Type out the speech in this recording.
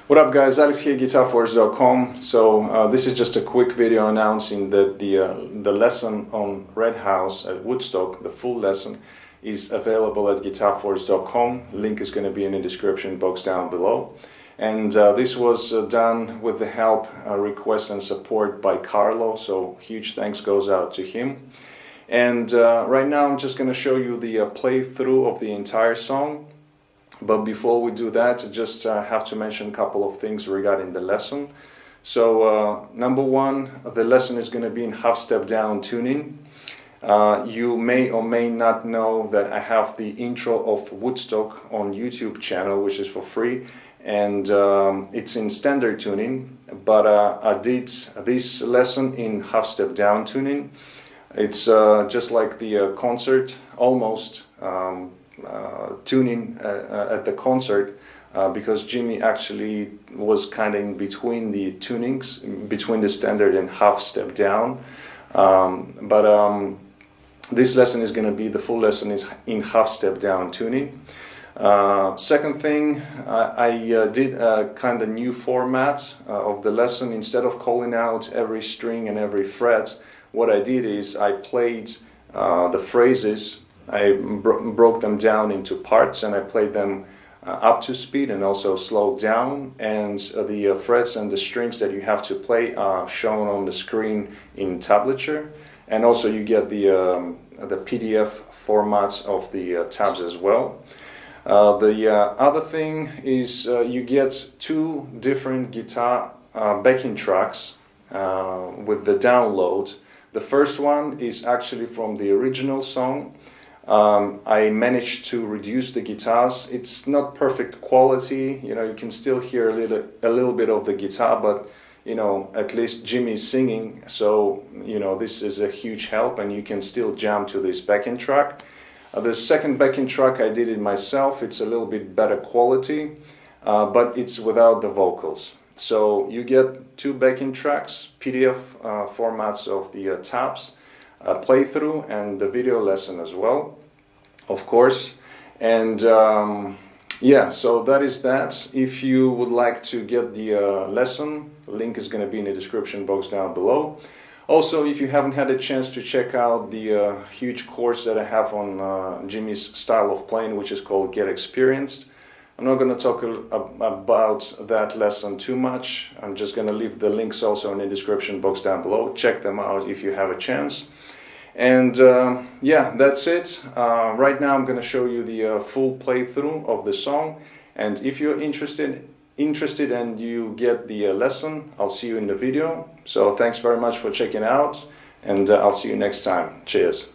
What up guys, Alex here, GuitarForce.com. So this is just a quick video announcing that the lesson on Red House at Woodstock, the full lesson, is available at GuitarForce.com. Link is going to be in the description box down below. And this was done with the help, request and support by Carlo, so huge thanks goes out to him. And right now I'm just going to show you the playthrough of the entire song. But before we do that, I just have to mention a couple of things regarding the lesson. So number one, the lesson is going to be in half-step down tuning. You may or may not know that I have the intro of Woodstock on YouTube channel, which is for free, and it's in standard tuning, but I did this lesson in half-step down tuning. It's just like the concert, almost tuning at the concert, because Jimmy actually was kind of in between the tunings, between the standard and half step down. This lesson is going to be, the full lesson is in half step down tuning. Second thing, I did a kind of new format of the lesson. Instead of calling out every string and every fret, what I did is I played the phrases. I broke them down into parts and I played them up to speed and also slowed down, and the frets and the strings that you have to play are shown on the screen in tablature, and also you get the PDF formats of the tabs as well. The other thing is you get two different guitar backing tracks with the download. The first one is actually from the original song. I managed to reduce the guitars. It's not perfect quality, you can still hear a little bit of the guitar, but at least Jimmy's singing, so this is a huge help, and you can still jam to this backing track. The second backing track I did it myself. It's a little bit better quality, but it's without the vocals. So you get two backing tracks, PDF formats of the tabs, playthrough, and the video lesson as well, of course. And yeah, so that is that. If you would like to get the lesson, link is going to be in the description box down below. Also, if you haven't had a chance to check out the huge course that I have on Jimmy's style of playing, which is called Get Experienced, I'm not going to talk about that lesson too much. I'm just going to leave the links also in the description box down below. Check them out if you have a chance. And yeah, that's it. Right now I'm going to show you the full playthrough of the song. And if you're interested and you get the lesson, I'll see you in the video. So thanks very much for checking out, and I'll see you next time. Cheers.